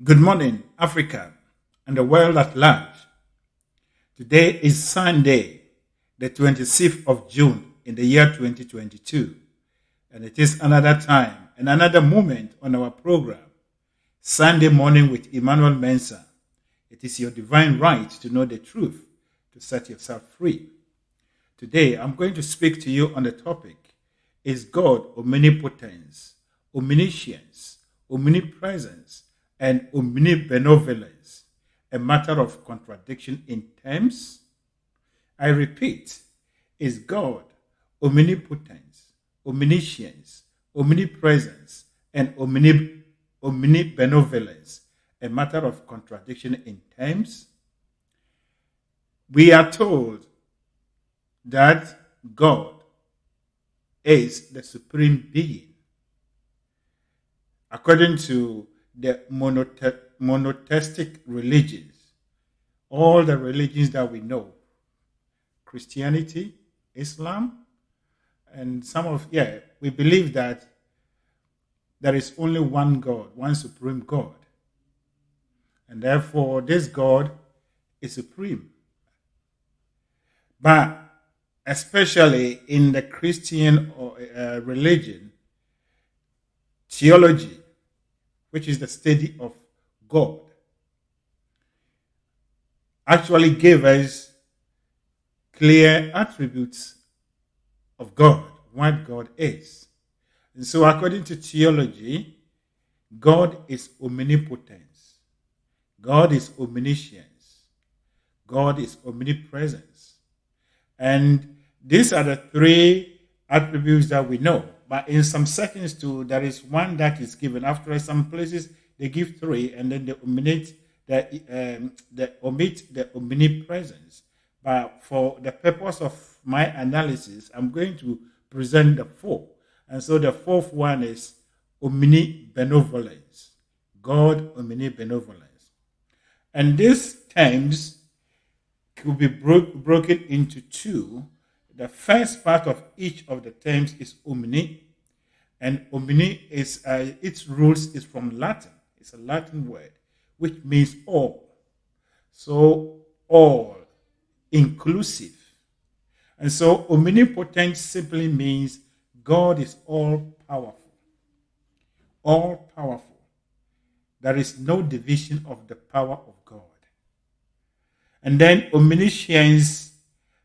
Good morning, Africa and the world at large. Today is Sunday, the 26th of June in the year 2022, and it is another time and another moment on our program, Sunday Morning with Emmanuel Mensah. It is your divine right to know the truth, to set yourself free. Today, I'm going to speak to you on the topic, is God omnipotence, omniscience, omnipresence, and omnibenevolence a matter of contradiction in terms? I repeat, is God omnipotence, omniscience, omnipresence, and omnibenevolence a matter of contradiction in terms? We are told that God is the supreme being. According to the monotheistic religions, all the religions that we know, Christianity, Islam, and we believe that there is only one God, one supreme God. And therefore, this God is supreme. But especially in the Christian religion, theology, which is the study of God, actually gave us clear attributes of God, what God is. And so according to theology, God is omnipotence, God is omniscience, God is omnipresence. And these are the three attributes that we know. But in some settings too, there is one that is given. After some places, they give three, and then they omit the omnipresence. But for the purpose of my analysis, I'm going to present the four. And so the fourth one is omnibenevolence. God omnibenevolence. And these terms could be broken into two. The first part of each of the terms is omni, and omni is its roots is from Latin. It's a Latin word which means all. So all, inclusive. And so omnipotence simply means God is all powerful. All powerful. There is no division of the power of God. And then omniscience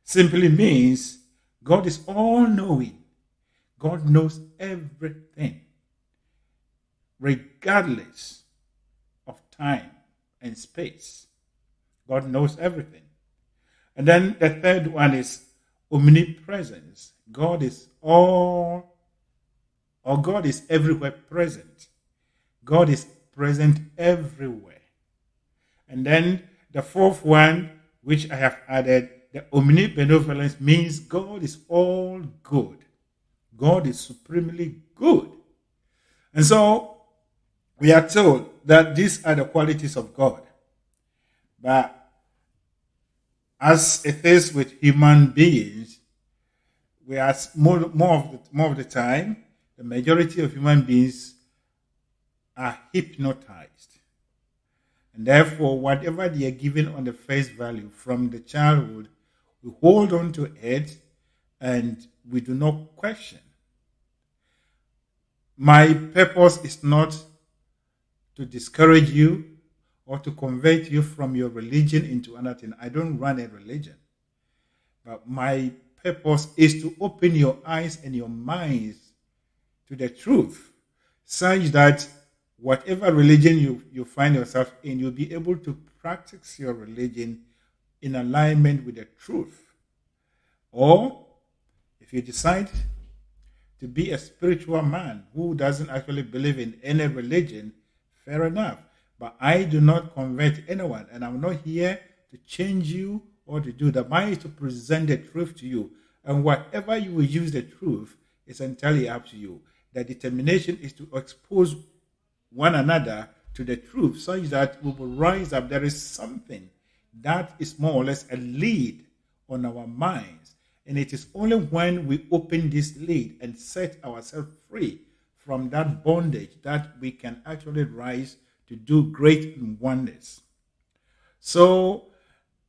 simply means God is all-knowing. God knows everything, regardless of time and space. God knows everything. And then the third one is omnipresence. God is God is everywhere present. God is present everywhere. And then the fourth one, which I have added, the omnibenevolence, means God is all good. God is supremely good. And so we are told that these are the qualities of God. But as it is with human beings, we are more of the time, the majority of human beings are hypnotized. And therefore, whatever they are given on the face value from the childhood, we hold on to it and we do not question. My purpose is not to discourage you or to convert you from your religion into another thing. I don't run a religion. But my purpose is to open your eyes and your minds to the truth, such that whatever religion you find yourself in, you'll be able to practice your religion in alignment with the truth. Or if you decide to be a spiritual man who doesn't actually believe in any religion, fair enough. But I do not convert anyone, and I'm not here to change you or to do that. Mine is to present the truth to you. And whatever you will use the truth is entirely up to you. The determination is to expose one another to the truth, such that we will rise up. There is something that is more or less a lead on our minds. And it is only when we open this lead and set ourselves free from that bondage that we can actually rise to do great wonders. So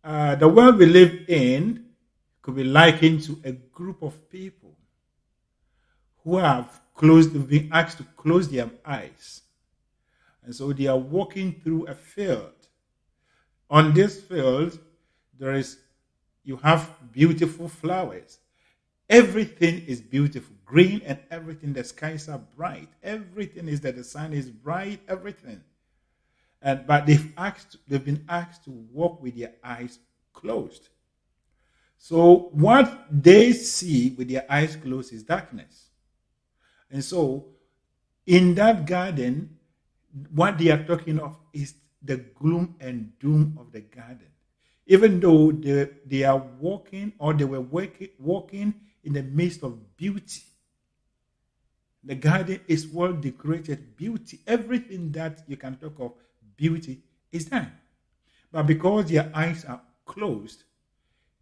the world we live in could be likened to a group of people who have been asked to close their eyes. And so they are walking through a field. On this field, you have beautiful flowers. Everything is beautiful, green and everything. The skies are bright. Everything is that the sun is bright, everything. But they've been asked to walk with their eyes closed. So what they see with their eyes closed is darkness. And so in that garden, what they are talking of is the gloom and doom of the garden. Even though they are walking, or they were walking in the midst of beauty. The garden is well decorated beauty. Everything that you can talk of beauty is there. But because their eyes are closed,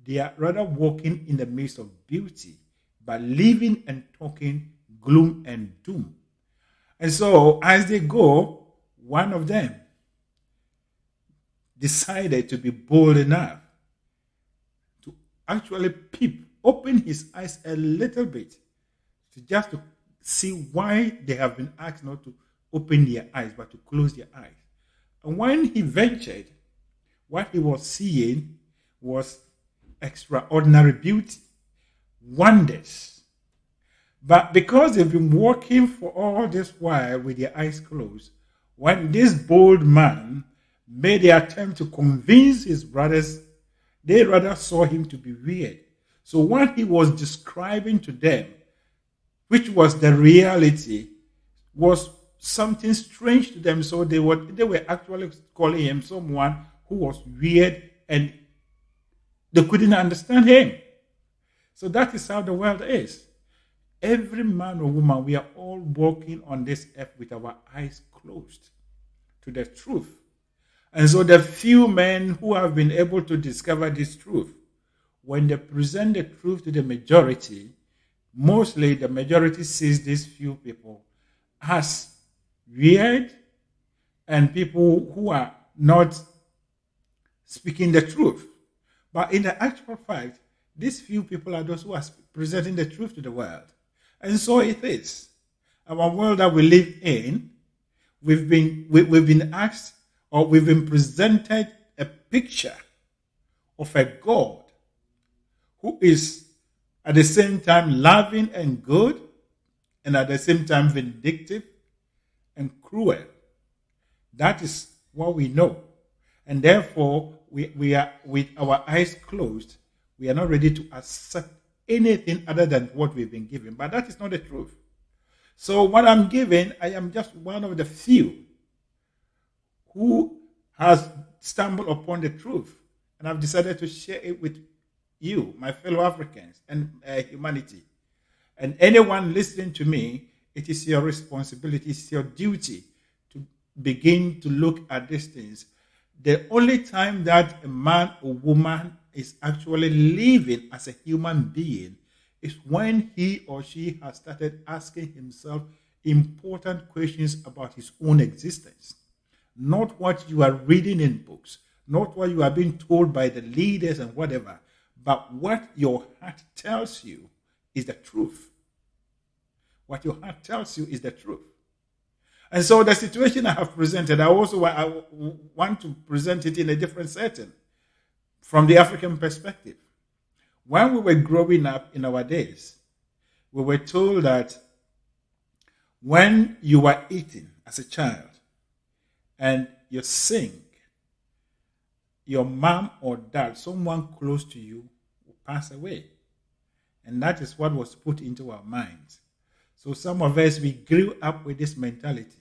they are rather walking in the midst of beauty, but living and talking gloom and doom. And so as they go, one of them decided to be bold enough to actually open his eyes a little bit, to see why they have been asked not to open their eyes, but to close their eyes. And when he ventured, what he was seeing was extraordinary beauty, wonders. But because they've been walking for all this while with their eyes closed, when this bold man made the attempt to convince his brothers, they rather saw him to be weird. So what he was describing to them, which was the reality, was something strange to them. So they were actually calling him someone who was weird, and they couldn't understand him. So that is how the world is. Every man or woman, we are all walking on this earth with our eyes closed to the truth. And so the few men who have been able to discover this truth, when they present the truth to the majority, mostly the majority sees these few people as weird and people who are not speaking the truth. But in the actual fact, these few people are those who are presenting the truth to the world. And so it is. Our world that we live in, we've been asked, or we've been presented a picture of a God who is at the same time loving and good, and at the same time vindictive and cruel. That is what we know. And therefore, we are, with our eyes closed, we are not ready to accept anything other than what we've been given. But that is not the truth. So what I'm giving, I am just one of the few who has stumbled upon the truth. And I've decided to share it with you, my fellow Africans, and humanity. And anyone listening to me, it is your responsibility, it's your duty to begin to look at these things. The only time that a man or woman is actually living as a human being is when he or she has started asking himself important questions about his own existence. Not what you are reading in books, not what you are being told by the leaders and whatever, but what your heart tells you is the truth. What your heart tells you is the truth. And so the situation I have presented, I want to present it in a different setting from the African perspective. When we were growing up in our days, we were told that when you were eating as a child and you sing, your mom or dad, someone close to you, will pass away. And that is what was put into our minds. So some of us, we grew up with this mentality.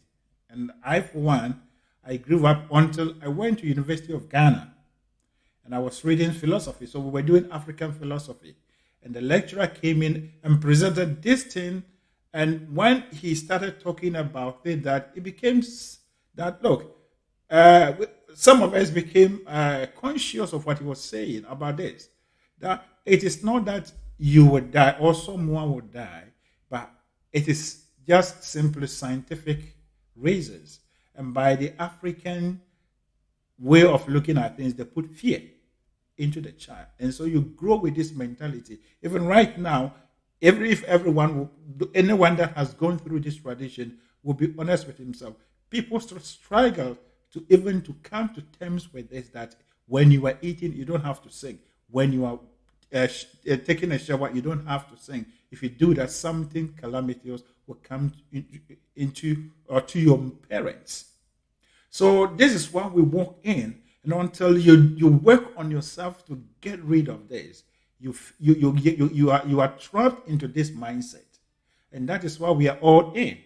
And I, for one, I grew up until I went to University of Ghana. And I was reading philosophy. So we were doing African philosophy. And the lecturer came in and presented this thing. And when he started talking about it, that it became that, look, some of us became conscious of what he was saying about this. That it is not that you would die or someone would die, but it is just simply scientific reasons. And by the African way of looking at things, they put fear into the child. And so you grow with this mentality. Even right now, if everyone, anyone that has gone through this tradition will be honest with himself, people struggle to come to terms with this, that when you are eating, you don't have to sing. When you are taking a shower, you don't have to sing. If you do that, something calamitous will come into or to your parents. So this is why we walk in, and until you work on yourself to get rid of this, you are trapped into this mindset, and that is why we are all in.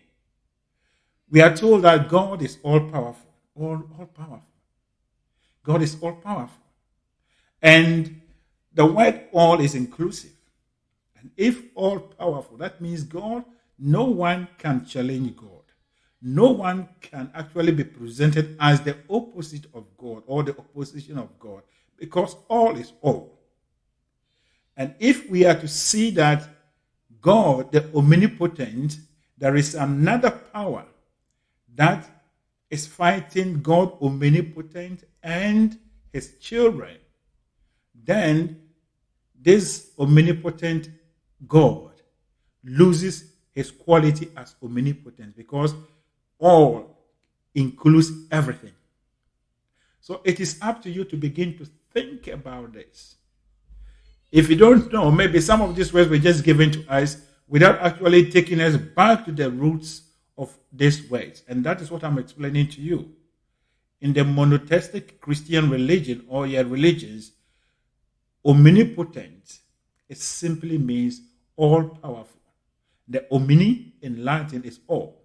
We are told that God is all powerful, all powerful. God is all powerful, and the word "all" is inclusive. And if all powerful, that means God. No one can challenge God. No one can actually be presented as the opposite of God or the opposition of God, because all is all. And if we are to see that God, the omnipotent, there is another power that is fighting God omnipotent and his children, then this omnipotent God loses his quality as omnipotent, because all includes everything. So it is up to you to begin to think about this. If you don't know, maybe some of these words were just given to us without actually taking us back to the roots of these words. And that is what I'm explaining to you. In the monotheistic Christian religion or your religions, omnipotent, it simply means all powerful. The omni in Latin is all.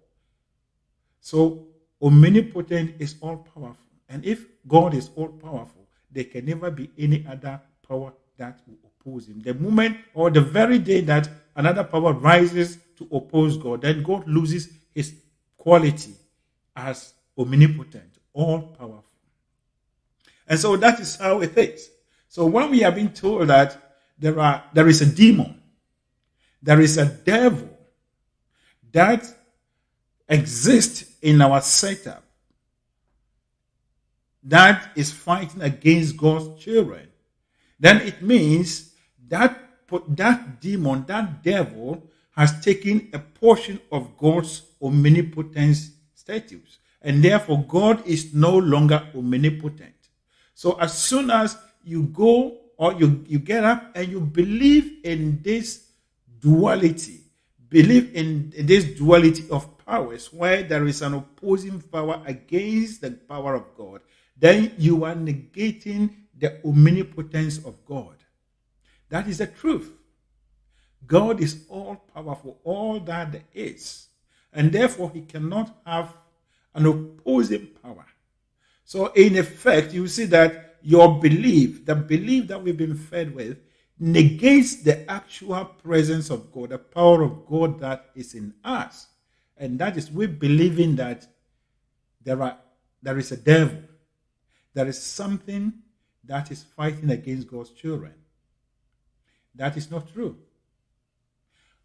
So omnipotent is all powerful. And if God is all powerful, there can never be any other power that will oppose him. The moment or the very day that another power rises to oppose God, then God loses his quality as omnipotent, all powerful. And so that is how it is. So when we are being told that there is a demon, there is a devil that exists in our setup that is fighting against God's children, then it means that demon, that devil, has taken a portion of God's omnipotence status. And therefore, God is no longer omnipotent. So as soon as you go or you get up and you believe in this duality, of powers, where there is an opposing power against the power of God, then you are negating the omnipotence of God. That is the truth. God is all powerful, all that there is. And therefore, he cannot have an opposing power. So in effect, you see that your belief, the belief that we've been fed with, negates the actual presence of God, the power of God that is in us. And that is, we believe in that there is a devil. There is something that is fighting against God's children. That is not true.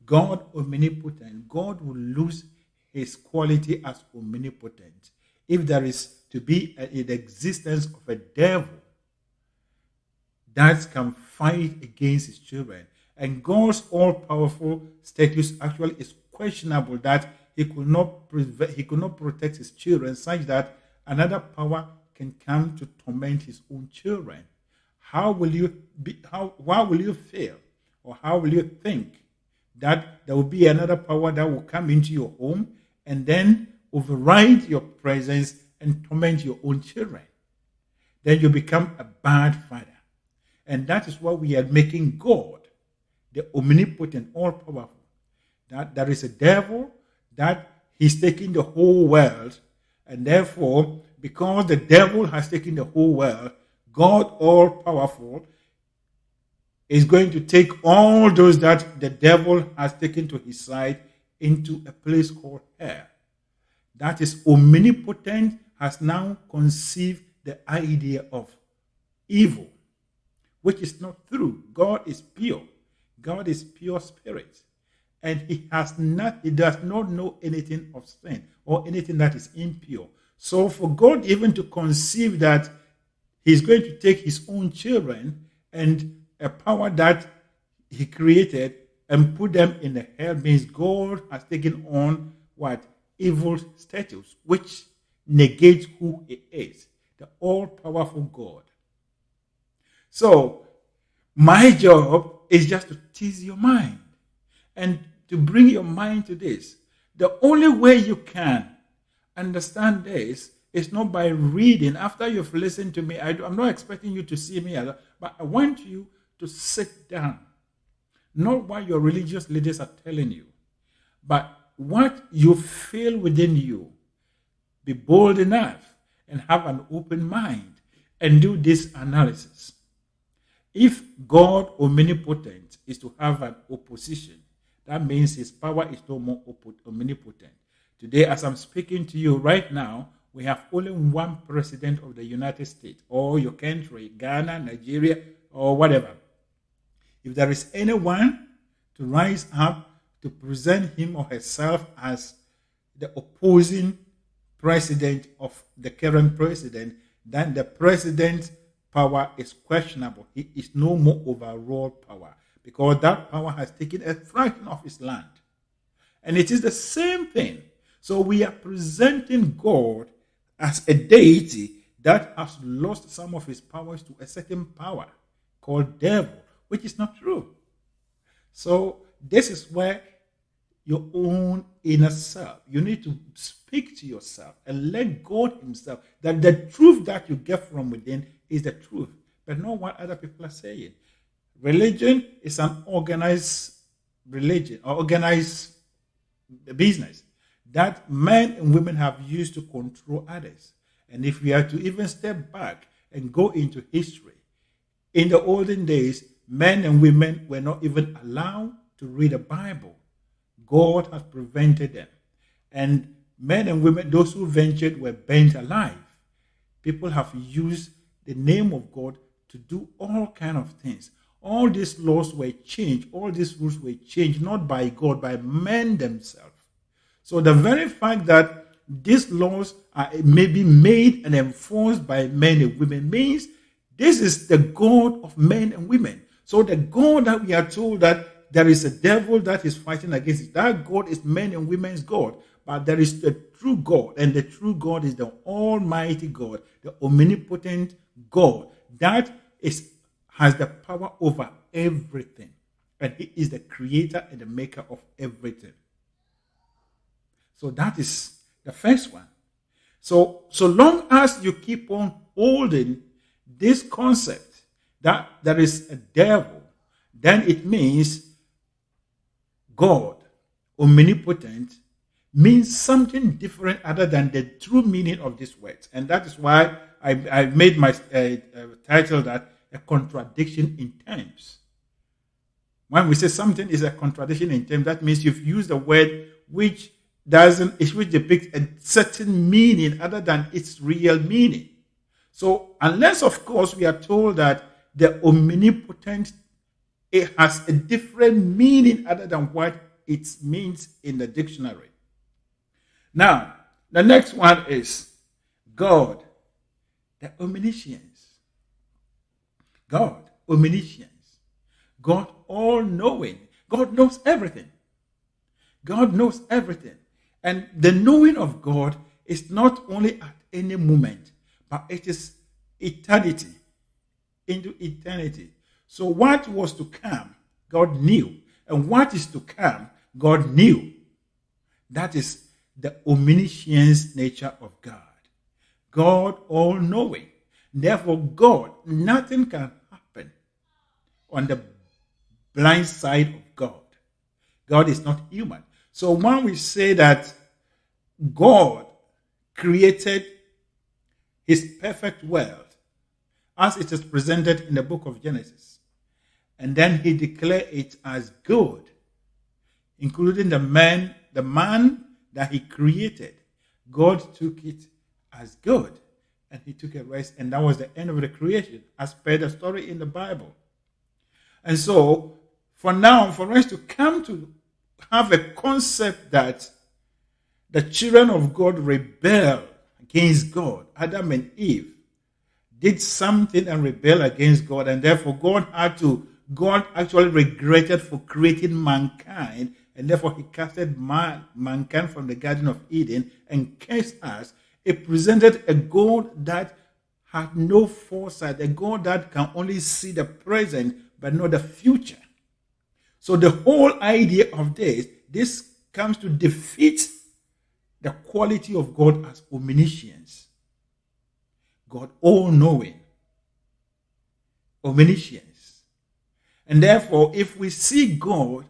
God omnipotent, God will lose his quality as omnipotent if there is to be an existence of a devil that can fight against his children. And God's all-powerful status actually is questionable, that he could not protect his children such that another power can come to torment his own children. Why will you feel, or how will you think that there will be another power that will come into your home and then override your presence and torment your own children? Then you become a bad father. And that is why we are making God the omnipotent, all-powerful. That there is a devil, that he's taking the whole world, and therefore, because the devil has taken the whole world, God, all-powerful, is going to take all those that the devil has taken to his side into a place called hell. That is, omnipotent has now conceived the idea of evil, which is not true. God is pure. God is pure spirit. And he does not know anything of sin or anything that is impure. So for God even to conceive that he's going to take his own children and a power that he created and put them in the hell means God has taken on what? Evil status, which negates who he is, the all-powerful God. So my job is just to tease your mind and to bring your mind to this. The only way you can understand this is not by reading. After you've listened to me, I'm not expecting you to see me, but I want you to sit down. Not what your religious leaders are telling you, but what you feel within you. Be bold enough and have an open mind and do this analysis. If God omnipotent is to have an opposition, that means his power is no more omnipotent. Today, as I'm speaking to you right now, we have only one president of the United States, or your country, Ghana, Nigeria, or whatever. If there is anyone to rise up to present him or herself as the opposing president of the current president, then the president's power is questionable. He is no more overall power because that power has taken a fraction of his land. And it is the same thing. So we are presenting God as a deity that has lost some of his powers to a certain power called devil, which is not true. So this is where your own inner self, you need to speak to yourself and let God himself, that the truth that you get from within is the truth, but not what other people are saying. Religion is an organized religion or organized business that men and women have used to control others. And if we are to even step back and go into history, in the olden days, men and women were not even allowed to read the Bible. God has prevented them. And men and women, those who ventured, were burnt alive. People have used the name of God to do all kinds of things. All these laws were changed. All these rules were changed, not by God, by men themselves. So the very fact that these laws are maybe made and enforced by men and women means this is the God of men and women. So the God that we are told that there is a devil that is fighting against it, that God is men and women's God. But there is the true God, and the true God is the Almighty God, the omnipotent God that has the power over everything. And he is the creator and the maker of everything. So that is the first one. So long as you keep on holding this concept that there is a devil, then it means God, omnipotent, means something different other than the true meaning of this word. And that is why I made my title that a contradiction in terms. When we say something is a contradiction in terms, that means you've used a word which depicts a certain meaning other than its real meaning. So unless, of course, we are told that the omnipotent, it has a different meaning other than what it means in the dictionary. Now, the next one is God, the omniscience. God, omniscience. God, all-knowing. God knows everything. God knows everything. And the knowing of God is not only at any moment, but it is eternity, into eternity. So what was to come, God knew. And what is to come, God knew. That is the omniscience nature of God. God all-knowing. Therefore, God, nothing can happen on the blind side of God. God is not human. So when we say that God created his perfect world as it is presented in the book of Genesis, and then he declared it as good, including the man that he created, God took it as good, and he took a rest, and that was the end of the creation, as per the story in the Bible. And so, for now, for us to come to have a concept that the children of God rebel against God. Adam and Eve did something and rebelled against God, and therefore God actually regretted for creating mankind, and therefore he casted mankind from the Garden of Eden and cursed us. It presented a God that had no foresight, a God that can only see the present but not the future. So the whole idea of this comes to defeat the quality of God as omniscience, God all-knowing, omniscience. And therefore, if we see God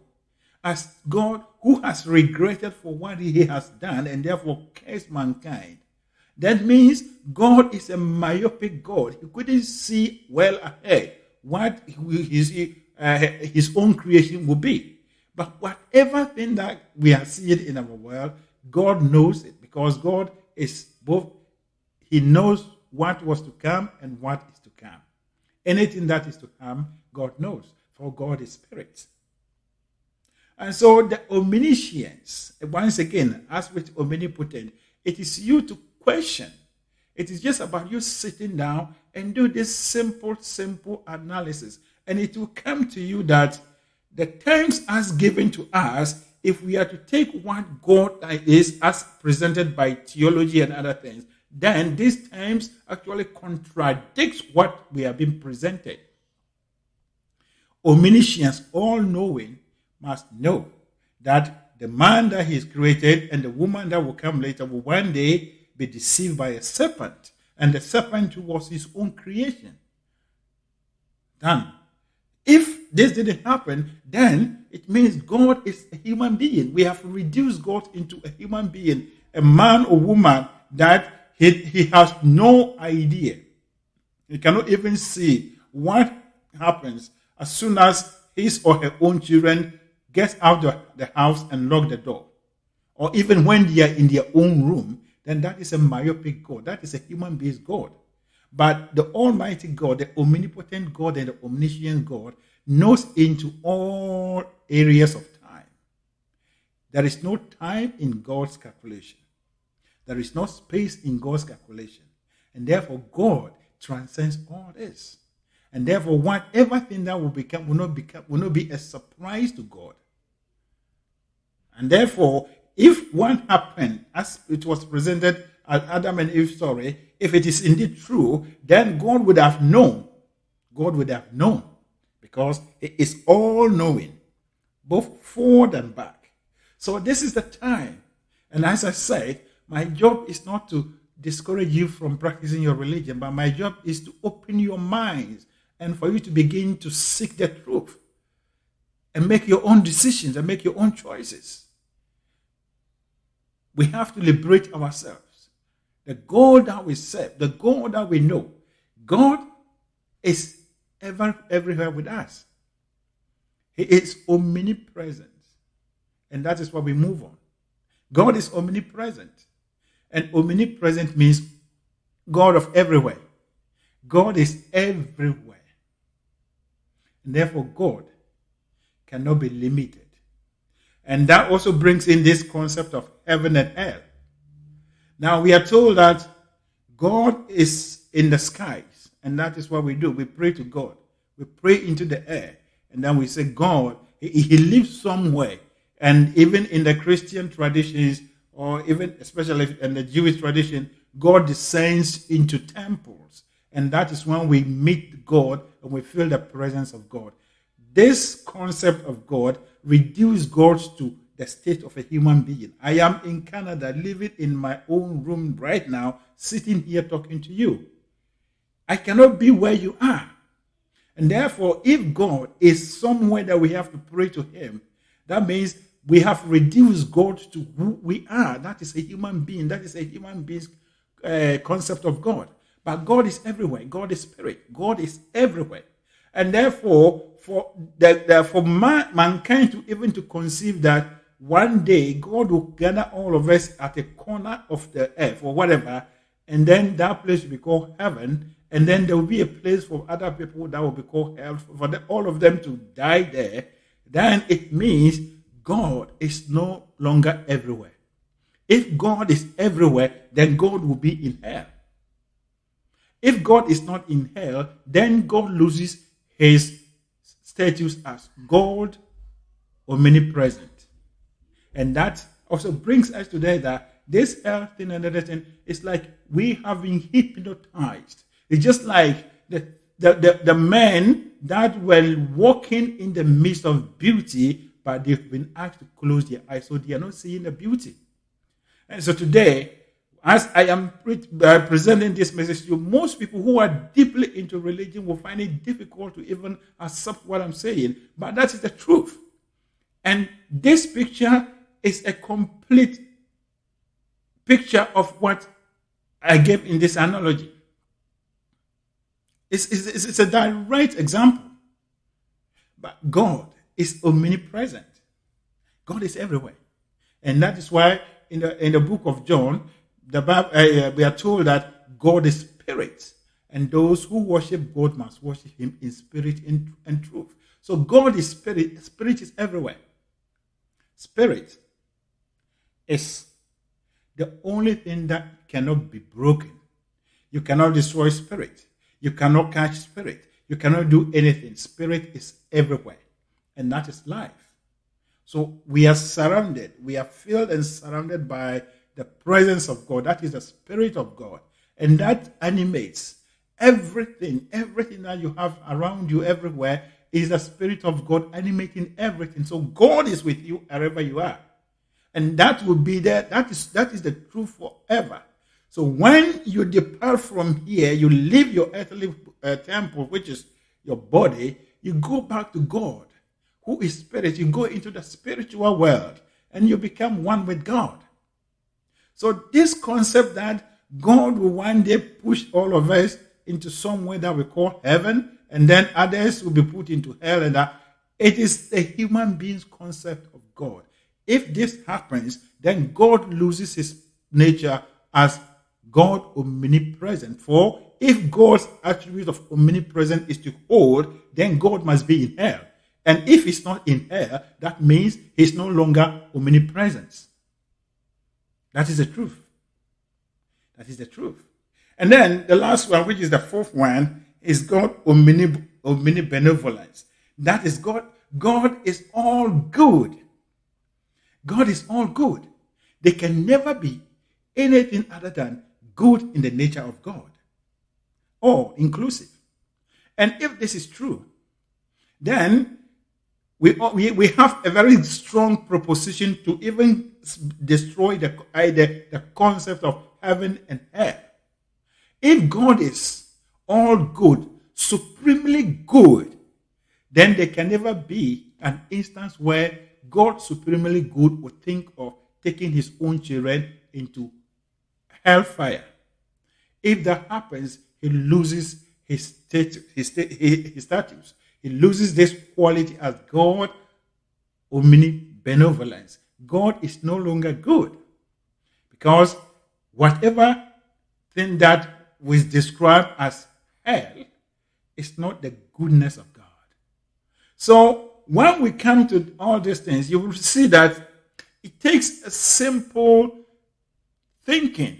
as God who has regretted for what he has done and therefore cursed mankind, that means God is a myopic God. He couldn't see well ahead what his own creation will be. But whatever thing that we are seeing in our world, God knows it, because God is both. He knows what was to come and what is to come. Anything that is to come, God knows, for God is spirit. And so the omniscience, once again, as with omnipotent, it is you to question. It is just about you sitting down and do this simple analysis. And it will come to you that the terms as given to us, if we are to take what God is as presented by theology and other things, then these terms actually contradicts what we have been presented. Omniscience, all-knowing, must know that the man that he has created and the woman that will come later will one day be deceived by a serpent, and the serpent was his own creation. Done. If this didn't happen, then it means God is a human being. We have reduced God into a human being, a man or woman that he has no idea. He cannot even see what happens as soon as his or her own children get out of the house and lock the door. Or even when they are in their own room, then that is a myopic God. That is a human-based God. But the Almighty God, the omnipotent God and the omniscient God, knows into all areas of time. There is no time in God's calculation. There is no space in God's calculation. And therefore, God transcends all this. And therefore, whatever thing that will not be a surprise to God. And therefore, if what happened as it was presented as Adam and Eve's story, if it is indeed true, then God would have known. God would have known, because He is all-knowing, both forward and back. So this is the time. And as I said, my job is not to discourage you from practicing your religion, but my job is to open your minds and for you to begin to seek the truth and make your own decisions and make your own choices. We have to liberate ourselves. The God that we serve, the God that we know, God is everywhere with us. He is omnipresent. And that is why we move on. God is omnipresent. And omnipresent means God of everywhere. God is everywhere. And therefore, God cannot be limited. And that also brings in this concept of heaven and hell. Now, we are told that God is in the skies. And that is what we do. We pray to God. We pray into the air. And then we say, God, He lives somewhere. And even in the Christian traditions, or even especially in the Jewish tradition, God descends into temples. And that is when we meet God and we feel the presence of God. This concept of God reduces God to the state of a human being. I am in Canada, living in my own room right now, sitting here talking to you. I cannot be where you are. And therefore, if God is somewhere that we have to pray to Him, that means we have reduced God to who we are. That is a human being. That is a human being's concept of God. But God is everywhere. God is spirit. God is everywhere. And therefore, for mankind to even to conceive that one day God will gather all of us at a corner of the earth or whatever, and then that place will be called heaven, and then there will be a place for other people that will be called hell, for all of them to die there, then it means God is no longer everywhere. If God is everywhere, then God will be in hell. If God is not in hell, then God loses his status as God omnipresent. And that also brings us today that this hell thing and everything is like we have been hypnotized. It's just like the men that were walking in the midst of beauty, but they've been asked to close their eyes, so they are not seeing the beauty. And so today, as I am presenting this message to you, most people who are deeply into religion will find it difficult to even accept what I'm saying, but that is the truth. And this picture is a complete picture of what I gave in this analogy. It's a direct example. But God is omnipresent. God is everywhere. And that is why in the book of John, the Bible, we are told that God is spirit. And those who worship God must worship him in spirit and truth. So God is spirit. Spirit is everywhere. Spirit is the only thing that cannot be broken. You cannot destroy spirit. You cannot catch spirit. You cannot do anything. Spirit is everywhere. And that is life. So we are surrounded. We are filled and surrounded by the presence of God. That is the Spirit of God. And that animates everything. Everything that you have around you everywhere is the Spirit of God animating everything. So God is with you wherever you are. And that will be there. That is the truth forever. So when you depart from here, you leave your earthly temple, which is your body, you go back to God, who is spirit. You go into the spiritual world and you become one with God. So this concept that God will one day push all of us into somewhere that we call heaven, and then others will be put into hell, and that it is the human being's concept of God. If this happens, then God loses his nature as God omnipresent. For if God's attribute of omnipresent is to hold, then God must be in hell. And if he's not in hell, that means he's no longer omnipresent. That is the truth. That is the truth. And then the last one, which is the fourth one, is God omnibenevolence. That is God. God is all good. God is all good. There can never be anything other than good in the nature of God. All inclusive. And if this is true, then we have a very strong proposition to even destroy the concept of heaven and hell. If God is all good, supremely good, then there can never be an instance where God supremely good would think of taking his own children into hellfire. If that happens, he loses his status. He loses this quality as God omnibenevolence. God is no longer good, because whatever thing that was described as hell is not the goodness of God. So when we come to all these things, you will see that it takes a simple thinking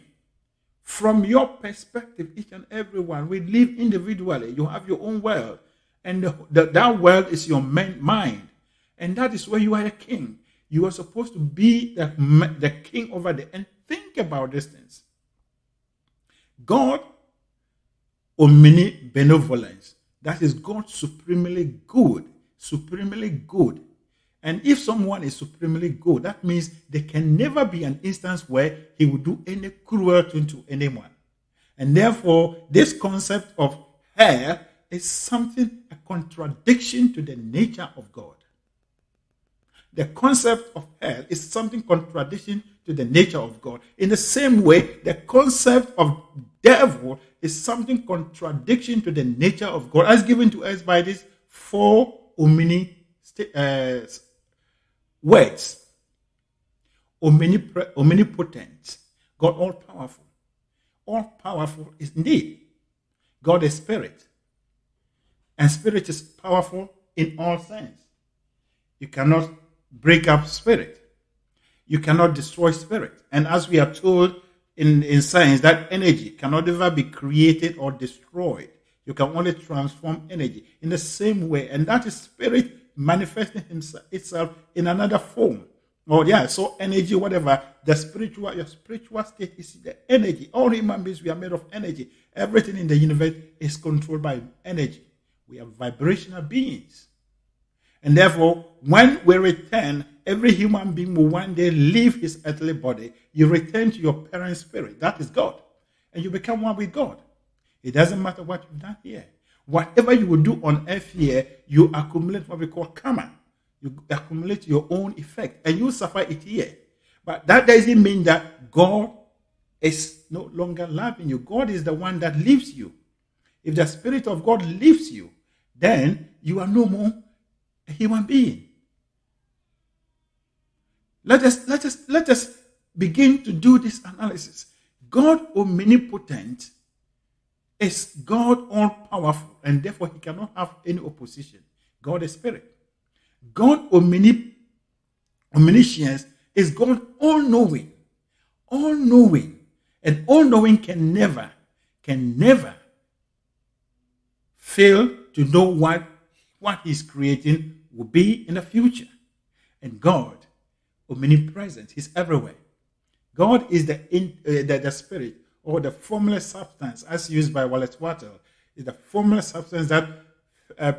from your perspective. Each and every one, we live individually. You have your own world, and that world is your mind, and that is where you are a king. You are supposed to be the king over there. And think about these things. God omnibenevolence. That is God supremely good. Supremely good. And if someone is supremely good, that means there can never be an instance where he will do any cruelty to anyone. And therefore, this concept of hell is something, a contradiction to the nature of God. The concept of hell is something contradiction to the nature of God. In the same way, the concept of devil is something contradiction to the nature of God, as given to us by these four words. Omnipotent, God all powerful. All powerful is indeed. God is spirit. And spirit is powerful in all sense. You cannot break up spirit. You cannot destroy spirit. And as we are told in science, that energy cannot ever be created or destroyed. You can only transform energy in the same way. And that is spirit manifesting itself in another form. So energy, whatever, your spiritual state is the energy. All human beings, we are made of energy. Everything in the universe is controlled by energy. We are vibrational beings. And therefore, when we return, every human being will one day leave his earthly body. You return to your parent spirit. That is God. And you become one with God. It doesn't matter what you've done here. Whatever you will do on earth here, you accumulate what we call karma. You accumulate your own effect. And you suffer it here. But that doesn't mean that God is no longer loving you. God is the one that leaves you. If the Spirit of God leaves you, then you are no more a human being. Let us begin to do this analysis. God omnipotent is God all-powerful, and therefore he cannot have any opposition. God is spirit. God omniscience is God all-knowing. All-knowing. And all-knowing can never fail to know what he's creating will be in the future. And God, omnipresent, he's everywhere. God is the spirit, or the formless substance, as used by Wallace Wattle, is the formless substance that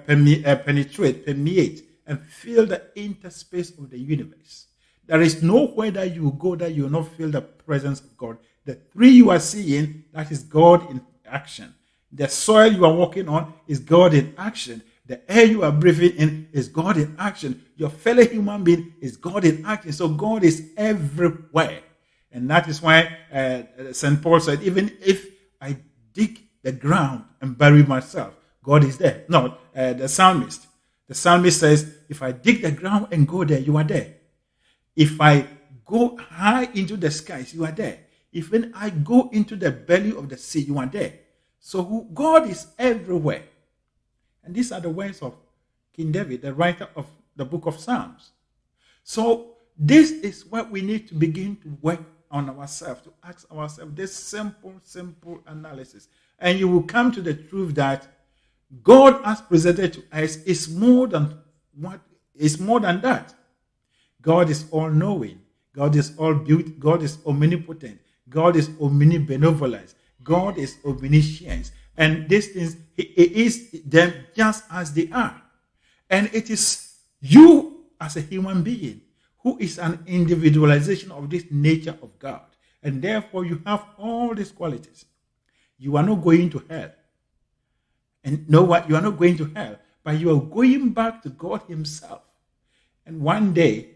permeate, and fill the interspace of the universe. There is nowhere that you go that you will not feel the presence of God. The tree you are seeing, that is God in action. The soil you are walking on is God in action. The air you are breathing in is God in action. Your fellow human being is God in action. So God is everywhere. And that is why St. Paul said, even if I dig the ground and bury myself, God is there. No, the psalmist. The psalmist says, if I dig the ground and go there, you are there. If I go high into the skies, you are there. Even I go into the belly of the sea, you are there. So God is everywhere. And these are the words of King David, the writer of the book of Psalms. So this is what we need to begin to work on ourselves, to ask ourselves this simple analysis. And you will come to the truth that God, as presented to us, is more than that. God is all-knowing. God is all-beauty. God is omnipotent. God is omnibenevolence. God is omniscience. And these things, He is them just as they are. And it is you as a human being who is an individualization of this nature of God. And therefore you have all these qualities. You are not going to hell. And know what? You are not going to hell, but you are going back to God Himself. And one day,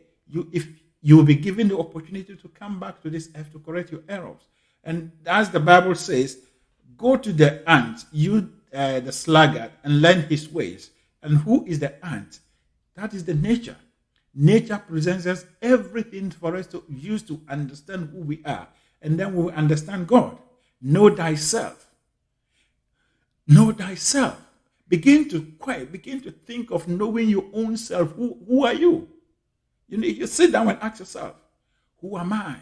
if you will be given the opportunity to come back to this earth to correct your errors. And as the Bible says, go to the ant, the sluggard, and learn his ways. And who is the ant? That is the nature. Nature presents us everything for us to use to understand who we are. And then we will understand God. Know thyself. Know thyself. Begin to think of knowing your own self. Who are you? You sit down and ask yourself, who am I?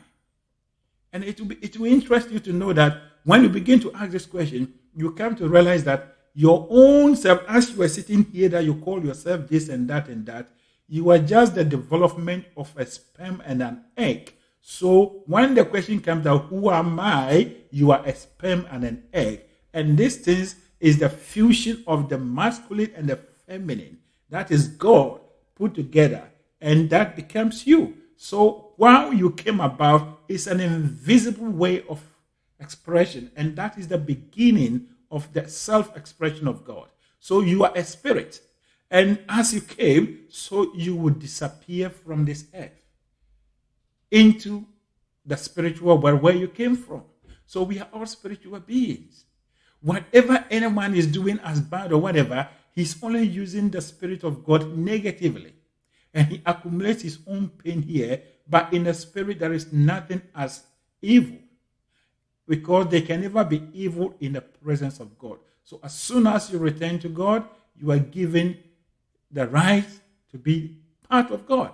And it will interest you to know that when you begin to ask this question, you come to realize that your own self, as you are sitting here, that you call yourself this and that, you are just the development of a sperm and an egg. So when the question comes out, who am I? You are a sperm and an egg. And this thing is the fusion of the masculine and the feminine. That is God put together. And that becomes you. So while you came about, it's an invisible way of expression. And that is the beginning of the self-expression of God. So you are a spirit. And as you came, so you would disappear from this earth into the spiritual world where you came from. So we are all spiritual beings. Whatever anyone is doing as bad or whatever, he's only using the Spirit of God negatively. And he accumulates his own pain here, but in the spirit there is nothing as evil. Because they can never be evil in the presence of God. So as soon as you return to God, you are given the right to be part of God.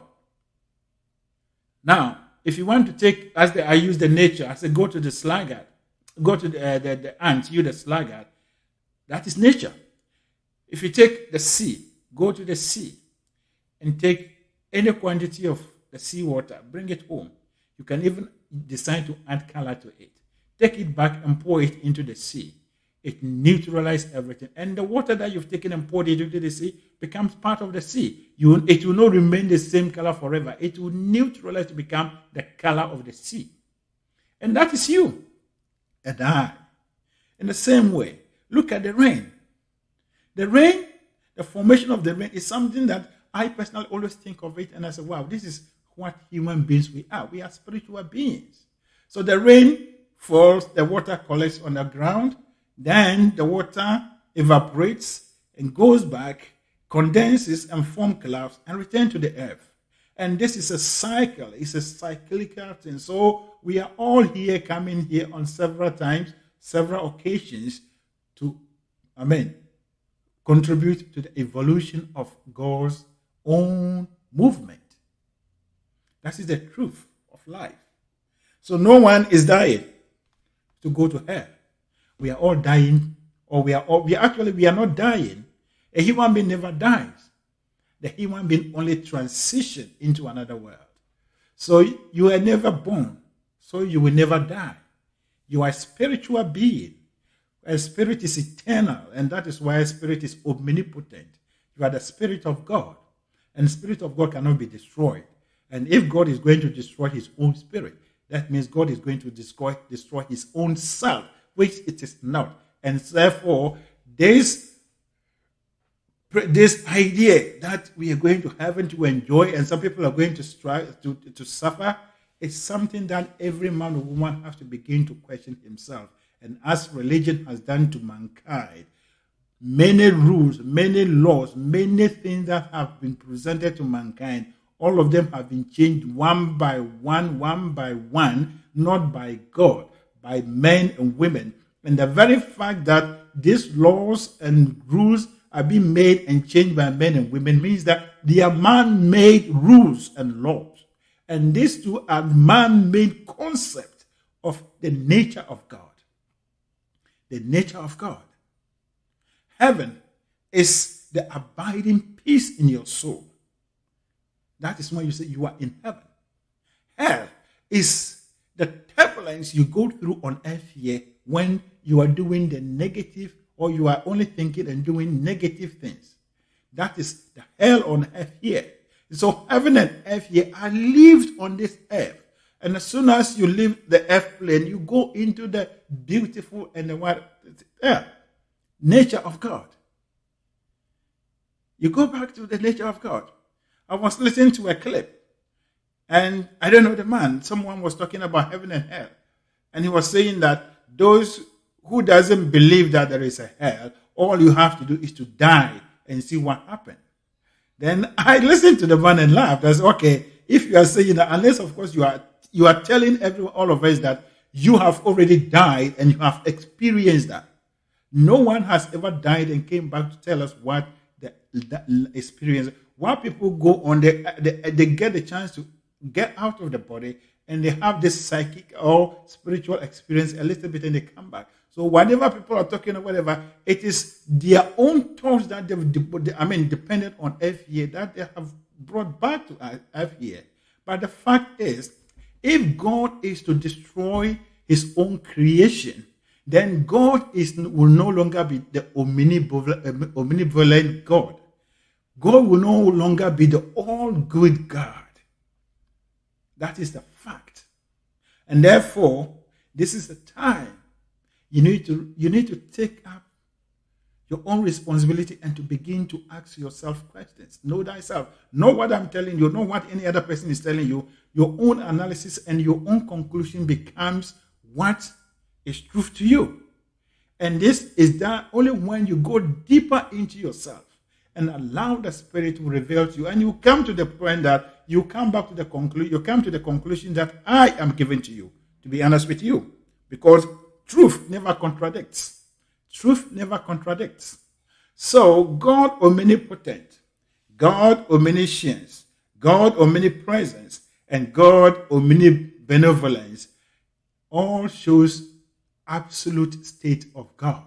Now, if you want to take, I use the nature, I say go to the sluggard, go to the ant, you the sluggard. That is nature. If you take the sea, go to the sea and take any quantity of the seawater, bring it home. You can even decide to add color to it. Take it back and pour it into the sea. It neutralizes everything. And the water that you've taken and poured it into the sea becomes part of the sea. It will not remain the same color forever. It will neutralize to become the color of the sea. And that is you and I. In the same way, look at the rain. The rain, the formation of the rain is something that I personally always think of it and I say, wow, this is what human beings we are. We are spiritual beings. So the rain falls, the water collects on the ground, then the water evaporates and goes back, condenses and forms clouds and returns to the earth. And this is a cycle. It's a cyclical thing. So we are all here coming here on several times, several occasions to, contribute to the evolution of God's own movement. That is the truth of life. So no one is dying to go to hell. We are all dying, or we are not dying. A human being never dies. The human being only transitions into another world. So you are never born, so you will never die. You are a spiritual being. A spirit is eternal, and that is why a spirit is omnipotent. You are the spirit of God, and the spirit of God cannot be destroyed. And if God is going to destroy his own spirit, that means God is going to destroy his own self, which it is not. And therefore, this idea that we are going to heaven to enjoy and some people are going to strive to suffer is something that every man or woman has to begin to question himself. And as religion has done to mankind, many rules, many laws, many things that have been presented to mankind, all of them have been changed one by one, not by God, by men and women. And the very fact that these laws and rules are being made and changed by men and women means that they are man-made rules and laws. And these two are man-made concepts of the nature of God. The nature of God. Heaven is the abiding peace in your soul. That is why you say you are in heaven. Hell is the turbulence you go through on earth here when you are doing the negative, or you are only thinking and doing negative things. That is the hell on earth here. So heaven and earth here are lived on this earth. And as soon as you leave the earth plane, you go into the beautiful and the nature of God. You go back to the nature of God. I was listening to a clip, and I don't know the man. Someone was talking about heaven and hell, and he was saying that those who doesn't believe that there is a hell, all you have to do is to die and see what happened. Then I listened to the man and laughed. I said, okay, if you are saying that, unless of course you are telling all of us that you have already died and you have experienced that. No one has ever died and came back to tell us what the experience. While people go on, they get the chance to get out of the body and they have this psychic or spiritual experience a little bit and they come back. So whatever people are talking or whatever, it is their own thoughts that dependent on earth here that they have brought back to earth here. But the fact is, if God is to destroy his own creation, then God will no longer be the omnibenevolent God. God will no longer be the all-good God. That is the fact. And therefore, this is the time you need to take up your own responsibility and to begin to ask yourself questions. Know thyself. Know what I'm telling you. Know what any other person is telling you. Your own analysis and your own conclusion becomes what is truth to you. And this is done only when you go deeper into yourself and allow the Spirit to reveal to you. And you come to the point that you come back to the conclusion. You come to the conclusion that I am giving to you, to be honest with you. Because truth never contradicts. Truth never contradicts. So God omnipotent, God omniscience, God omnipresence, and God, Omnibenevolence, all shows absolute state of God.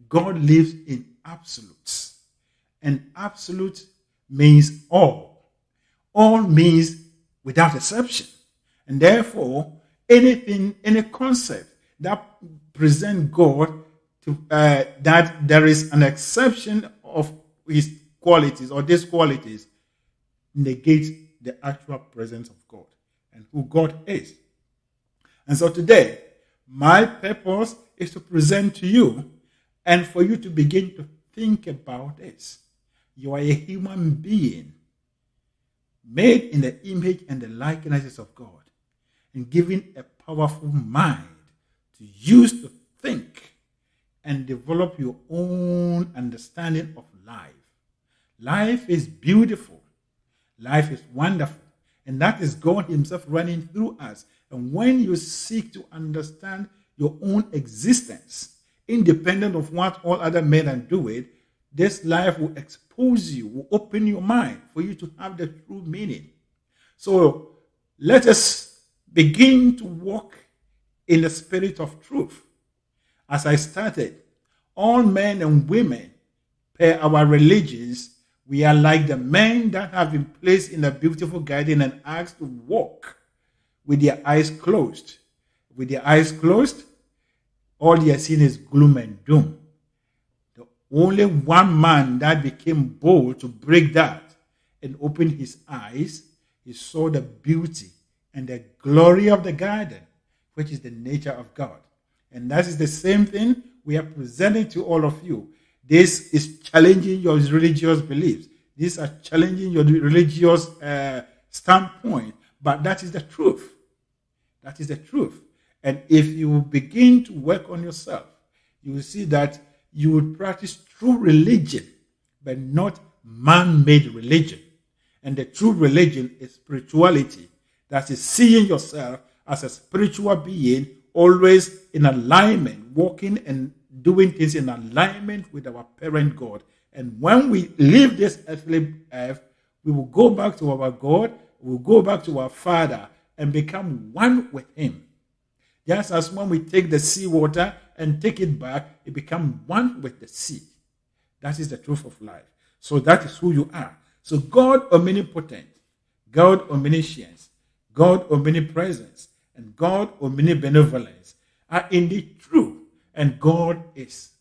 God lives in absolutes. And absolute means all. All means without exception. And therefore, anything, any concept that presents God to that there is an exception of his qualities or these qualities negates the actual presence of God and who God is. And so today, my purpose is to present to you and for you to begin to think about this. You are a human being made in the image and the likenesses of God and given a powerful mind to use to think and develop your own understanding of life. Life is beautiful. Life is wonderful. And that is God himself running through us. And when you seek to understand your own existence, independent of what all other men are doing, this life will expose you, will open your mind for you to have the true meaning. So let us begin to walk in the spirit of truth. As I started, all men and women, per our religions, we are like the men that have been placed in a beautiful garden and asked to walk with their eyes closed. With their eyes closed, all they are seeing is gloom and doom. The only one man that became bold to break that and open his eyes, he saw the beauty and the glory of the garden, which is the nature of God. And that is the same thing we are presenting to all of you. This is challenging your religious beliefs. These are challenging your religious standpoint. But that is the truth. That is the truth. And if you begin to work on yourself, you will see that you will practice true religion, but not man-made religion. And the true religion is spirituality. That is seeing yourself as a spiritual being, always in alignment, walking and doing things in alignment with our parent God. And when we leave this earthly earth, we will go back to our God, we will go back to our Father and become one with him. Just as when we take the sea water and take it back, it becomes one with the sea. That is the truth of life. So that is who you are. So God omnipotent, God omniscience, God omnipresence, and God omnibenevolence are indeed true. And God is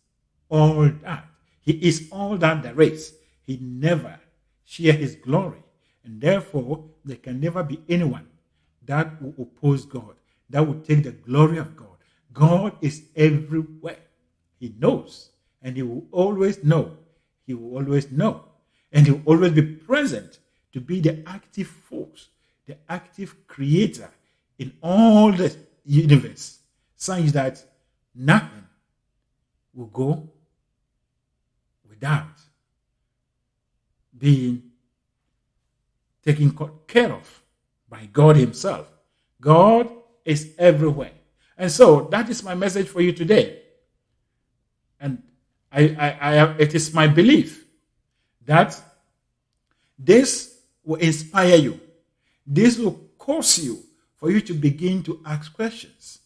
all that. He is all that there is. He never shares his glory. And therefore, there can never be anyone that will oppose God, that will take the glory of God. God is everywhere. He knows. And he will always know. He will always know. And he will always be present to be the active force, the active creator in all the universe, such that nothing will go without being taken care of by God himself. God is everywhere. And so that is my message for you today. And it is my belief that this will inspire you. This will cause you for you to begin to ask questions.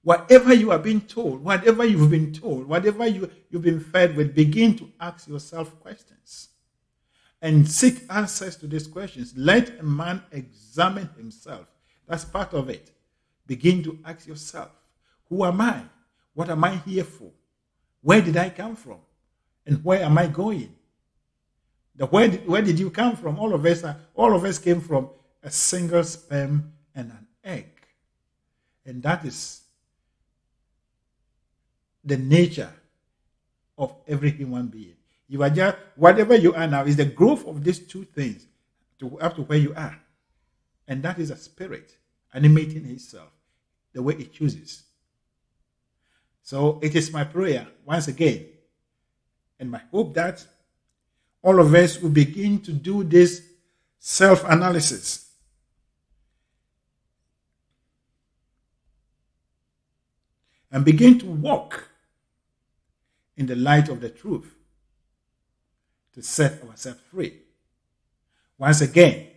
Whatever you are being told, whatever you've been told, whatever you've been fed with, begin to ask yourself questions and seek answers to these questions. Let a man examine himself. That's part of it. Begin to ask yourself, who am I? What am I here for? Where did I come from? And where am I going? Where did you come from? All of us came from a single sperm and an egg. And that is the nature of every human being. You are just, whatever you are now is the growth of these two things up to where you are. And that is a spirit animating itself the way it chooses. So it is my prayer, once again, and my hope that all of us will begin to do this self-analysis. And begin to walk in the light of the truth to set ourselves free. Once again,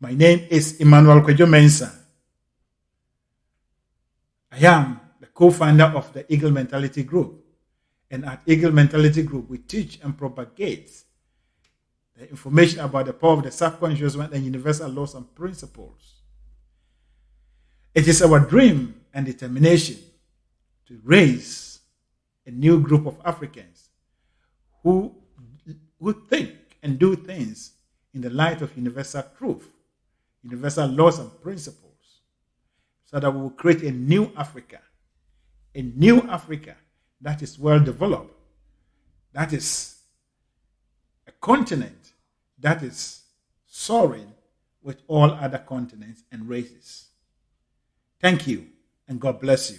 My name is Emmanuel Kwejo Mensah. I am the co-founder of the Eagle Mentality Group. And at Eagle Mentality Group, we teach and propagate the information about the power of the subconscious mind and universal laws and principles. It is our dream and determination to raise a new group of Africans who think and do things in the light of universal truth, universal laws and principles, so that we will create a new Africa that is well developed, that is a continent that is soaring with all other continents and races. Thank you, and God bless you.